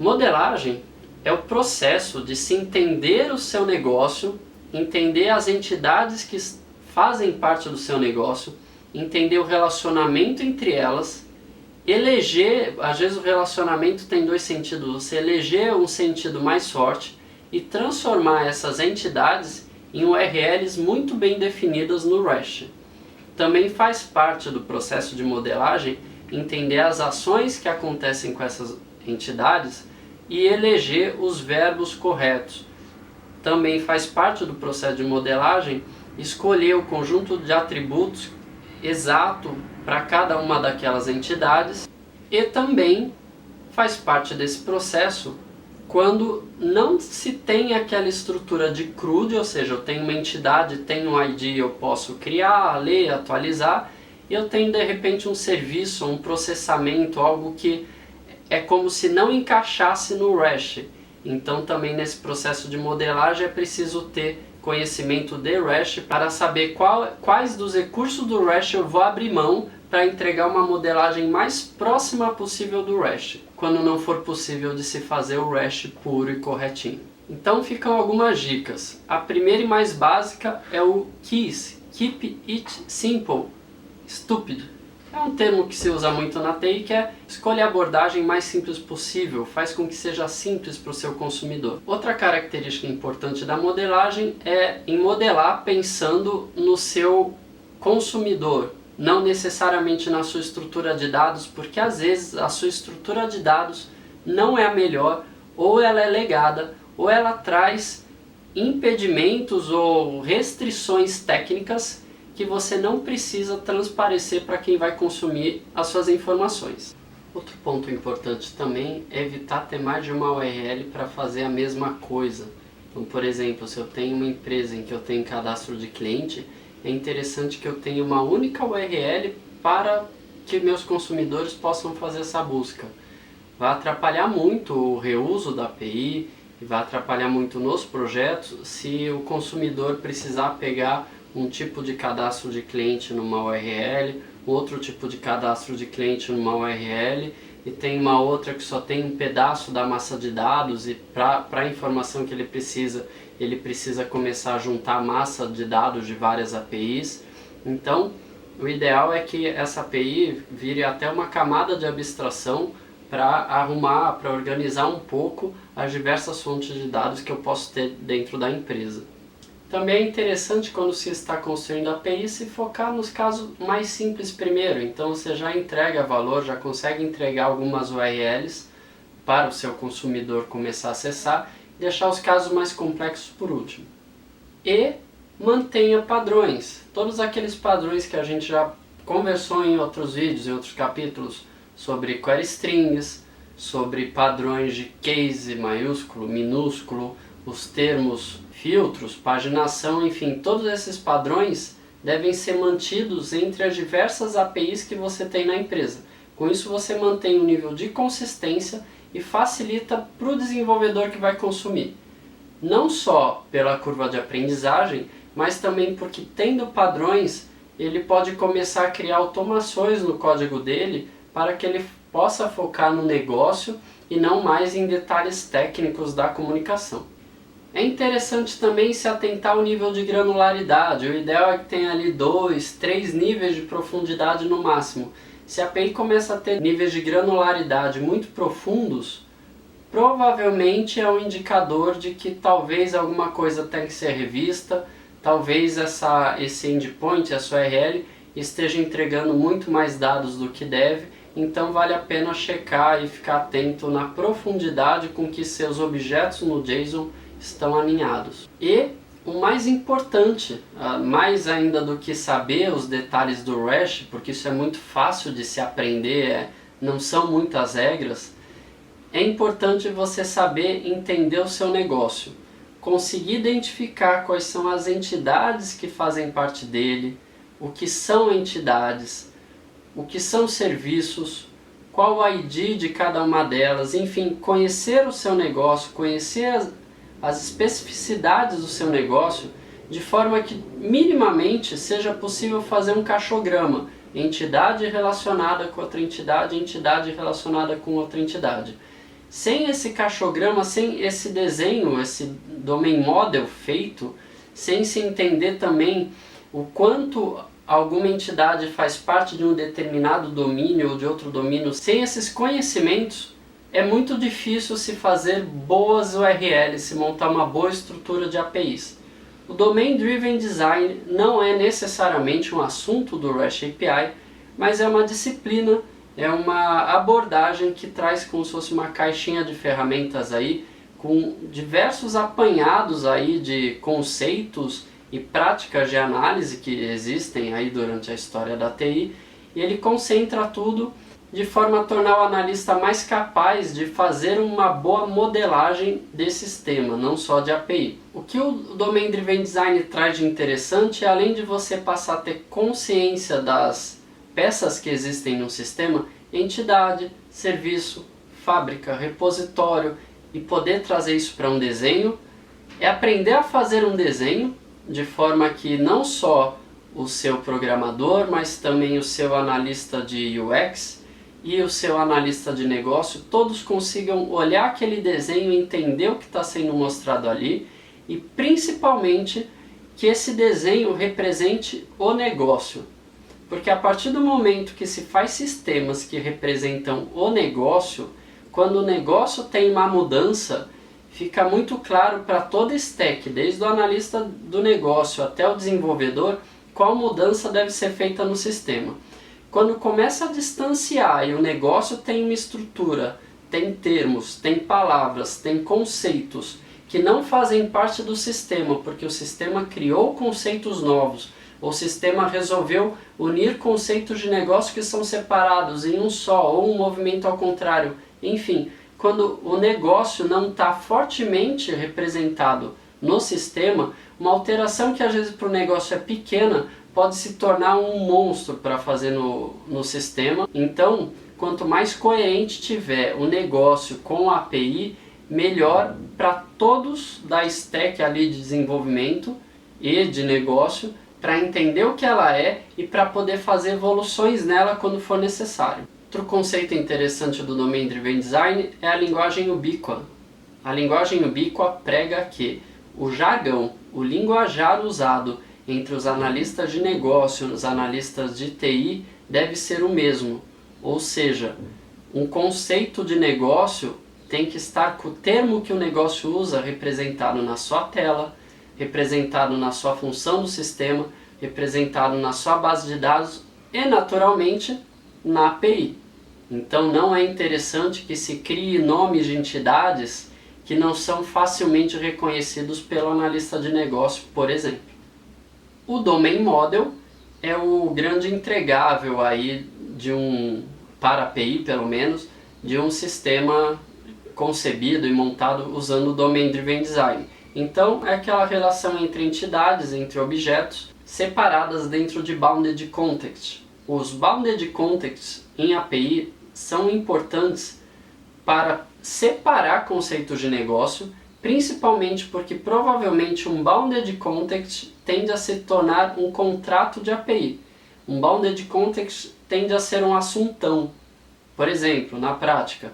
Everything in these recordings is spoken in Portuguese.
Modelagem é o processo de se entender o seu negócio, entender as entidades que fazem parte do seu negócio, entender o relacionamento entre elas, eleger, às vezes o relacionamento tem dois sentidos, você eleger um sentido mais forte e transformar essas entidades em URLs muito bem definidas no REST. Também faz parte do processo de modelagem entender as ações que acontecem com essas entidades e eleger os verbos corretos. Também faz parte do processo de modelagem escolher o conjunto de atributos exato para cada uma daquelas entidades, e também faz parte desse processo quando não se tem aquela estrutura de CRUD, ou seja, eu tenho uma entidade, tenho um ID, eu posso criar, ler, atualizar, e eu tenho de repente um serviço, um processamento, algo que é como se não encaixasse no REST. Então também nesse processo de modelagem é preciso ter conhecimento de REST para saber quais dos recursos do REST eu vou abrir mão para entregar uma modelagem mais próxima possível do REST, quando não for possível de se fazer o REST puro e corretinho. Então ficam algumas dicas. A primeira e mais básica é o KISS, Keep It Simple, Stupid. É um termo que se usa muito na TI, que é escolher a abordagem mais simples possível, faz com que seja simples para o seu consumidor. Outra característica importante da modelagem é em modelar pensando no seu consumidor, não necessariamente na sua estrutura de dados, porque às vezes a sua estrutura de dados não é a melhor, ou ela é legada, ou ela traz impedimentos ou restrições técnicas que você não precisa transparecer para quem vai consumir as suas informações. Outro ponto importante também é evitar ter mais de uma URL para fazer a mesma coisa. Então, por exemplo, se eu tenho uma empresa em que eu tenho cadastro de cliente, é interessante que eu tenha uma única URL para que meus consumidores possam fazer essa busca. Vai atrapalhar muito o reuso da API e vai atrapalhar muito nos projetos se o consumidor precisar pegar um tipo de cadastro de cliente numa URL, outro tipo de cadastro de cliente numa URL, e tem uma outra que só tem um pedaço da massa de dados, e para a informação que ele precisa começar a juntar a massa de dados de várias APIs. Então, o ideal é que essa API vire até uma camada de abstração para arrumar, para organizar um pouco as diversas fontes de dados que eu posso ter dentro da empresa. Também é interessante, quando se está construindo a API, se focar nos casos mais simples primeiro. Então você já entrega valor, já consegue entregar algumas URLs para o seu consumidor começar a acessar e deixar os casos mais complexos por último. E mantenha padrões. Todos aqueles padrões que a gente já conversou em outros vídeos, em outros capítulos, sobre query strings, sobre padrões de case maiúsculo, minúsculo, os termos, filtros, paginação, enfim, todos esses padrões devem ser mantidos entre as diversas APIs que você tem na empresa. Com isso você mantém um nível de consistência e facilita para o desenvolvedor que vai consumir. Não só pela curva de aprendizagem, mas também porque tendo padrões, ele pode começar a criar automações no código dele para que ele possa focar no negócio e não mais em detalhes técnicos da comunicação. É interessante também se atentar ao nível de granularidade. O ideal é que tenha ali 2, 3 níveis de profundidade no máximo. Se a API começa a ter níveis de granularidade muito profundos, provavelmente é um indicador de que talvez alguma coisa tenha que ser revista, talvez esse endpoint, essa URL, esteja entregando muito mais dados do que deve, então vale a pena checar e ficar atento na profundidade com que seus objetos no JSON estão alinhados. E o mais importante, mais ainda do que saber os detalhes do REST, porque isso é muito fácil de se aprender, não são muitas regras, é importante você saber entender o seu negócio, conseguir identificar quais são as entidades que fazem parte dele, o que são entidades, o que são serviços, qual o ID de cada uma delas, enfim, conhecer o seu negócio, conhecer as especificidades do seu negócio, de forma que minimamente seja possível fazer um caixograma, entidade relacionada com outra entidade, entidade relacionada com outra entidade. Sem esse cachograma, sem esse desenho, esse domain model feito, sem se entender também o quanto alguma entidade faz parte de um determinado domínio ou de outro domínio, sem esses conhecimentos, é muito difícil se fazer boas URLs, se montar uma boa estrutura de APIs. O Domain Driven Design não é necessariamente um assunto do REST API, mas é uma disciplina, é uma abordagem que traz como se fosse uma caixinha de ferramentas aí, com diversos apanhados aí de conceitos e práticas de análise que existem aí durante a história da TI, e ele concentra tudo de forma a tornar o analista mais capaz de fazer uma boa modelagem de sistema, não só de API. O que o Domain Driven Design traz de interessante é, além de você passar a ter consciência das peças que existem no sistema, entidade, serviço, fábrica, repositório, e poder trazer isso para um desenho, é aprender a fazer um desenho de forma que não só o seu programador, mas também o seu analista de UX e o seu analista de negócio, todos consigam olhar aquele desenho e entender o que está sendo mostrado ali, e principalmente que esse desenho represente o negócio. Porque a partir do momento que se faz sistemas que representam o negócio, quando o negócio tem uma mudança, fica muito claro para toda stack, desde o analista do negócio até o desenvolvedor, qual mudança deve ser feita no sistema. Quando começa a distanciar e o negócio tem uma estrutura, tem termos, tem palavras, tem conceitos que não fazem parte do sistema, porque o sistema criou conceitos novos, ou o sistema resolveu unir conceitos de negócio que são separados em um só, ou um movimento ao contrário, enfim, quando o negócio não está fortemente representado no sistema, uma alteração que às vezes para o negócio é pequena, pode se tornar um monstro para fazer no sistema. Então, quanto mais coerente tiver o negócio com a API, melhor para todos da stack ali de desenvolvimento e de negócio, para entender o que ela é e para poder fazer evoluções nela quando for necessário. Outro conceito interessante do Domain Driven Design é a linguagem ubíqua. A linguagem ubíqua prega que o jargão, o linguajar usado entre os analistas de negócio e os analistas de TI deve ser o mesmo. Ou seja, um conceito de negócio tem que estar com o termo que o negócio usa representado na sua tela, representado na sua função do sistema, representado na sua base de dados e, naturalmente, na API. Então não é interessante que se crie nomes de entidades que não são facilmente reconhecidos pelo analista de negócio, por exemplo. O Domain Model é o grande entregável aí para API pelo menos, de um sistema concebido e montado usando o Domain Driven Design. Então é aquela relação entre entidades, entre objetos, separadas dentro de Bounded Context. Os Bounded Contexts em API são importantes para separar conceitos de negócio, principalmente porque provavelmente um Bounded Context tende a se tornar um contrato de API. Um Bounded Context tende a ser um assuntão. Por exemplo, na prática,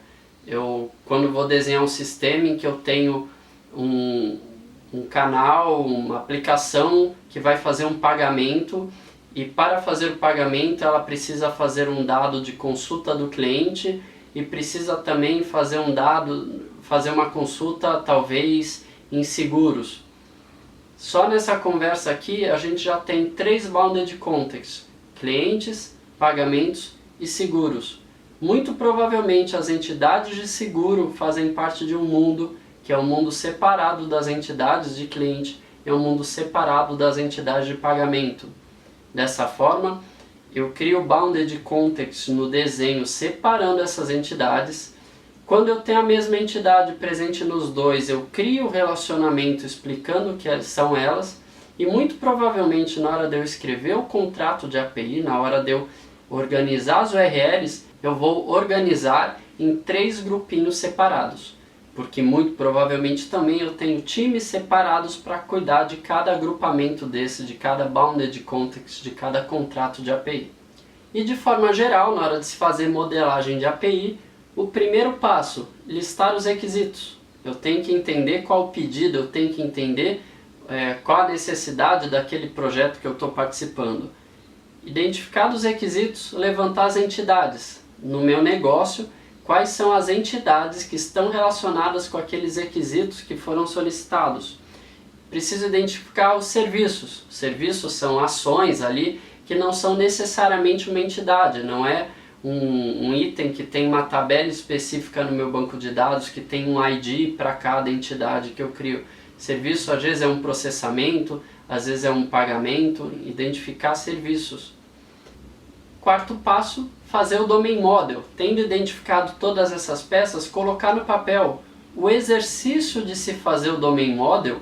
quando vou desenhar um sistema em que eu tenho um canal, uma aplicação que vai fazer um pagamento, e para fazer o pagamento ela precisa fazer um dado de consulta do cliente e precisa também fazer uma consulta talvez em seguros. Só nessa conversa aqui a gente já tem 3 Bounded Contexts: clientes, pagamentos e seguros. Muito provavelmente as entidades de seguro fazem parte de um mundo que é um mundo separado das entidades de cliente, é um mundo separado das entidades de pagamento. Dessa forma, eu crio Bounded Context no desenho separando essas entidades. Quando eu tenho a mesma entidade presente nos dois, eu crio o relacionamento explicando o que são elas, e muito provavelmente na hora de eu escrever o contrato de API, na hora de eu organizar as URLs, eu vou organizar em 3 grupinhos separados, porque muito provavelmente também eu tenho times separados para cuidar de cada agrupamento desse, de cada Bounded Context, de cada contrato de API. E de forma geral, na hora de se fazer modelagem de API, O primeiro passo, listar os requisitos. Eu tenho que entender qual o pedido, eu tenho que entender qual a necessidade daquele projeto que eu estou participando. Identificados os requisitos, levantar as entidades. No meu negócio, quais são as entidades que estão relacionadas com aqueles requisitos que foram solicitados. Preciso identificar os serviços. Serviços são ações ali que não são necessariamente uma entidade, não é um item que tem uma tabela específica no meu banco de dados, que tem um ID para cada entidade que eu crio. Serviço às vezes é um processamento, às vezes é um pagamento, identificar serviços. Quarto passo, fazer o Domain Model. Tendo identificado todas essas peças, colocar no papel. O exercício de se fazer o Domain Model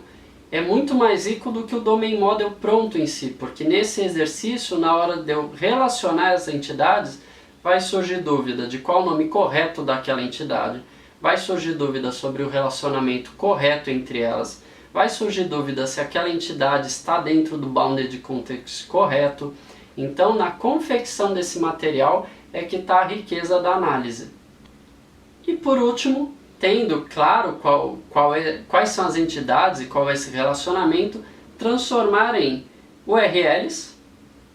é muito mais rico do que o Domain Model pronto em si, porque nesse exercício, na hora de eu relacionar as entidades, vai surgir dúvida de qual o nome correto daquela entidade, vai surgir dúvida sobre o relacionamento correto entre elas, vai surgir dúvida se aquela entidade está dentro do Bounded Context correto. Então, na confecção desse material é que está a riqueza da análise. E por último, tendo claro quais são as entidades e qual é esse relacionamento, transformar em URLs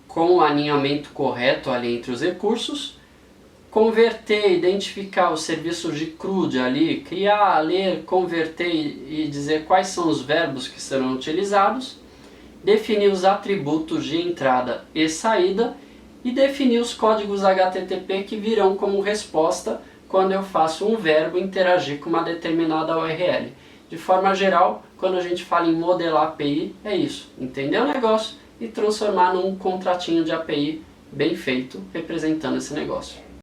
com o alinhamento correto ali entre os recursos, converter, identificar os serviços de CRUD ali, criar, ler, converter e dizer quais são os verbos que serão utilizados, definir os atributos de entrada e saída e definir os códigos HTTP que virão como resposta quando eu faço um verbo interagir com uma determinada URL. De forma geral, quando a gente fala em modelar API, é isso, entender o negócio e transformar num contratinho de API bem feito, representando esse negócio.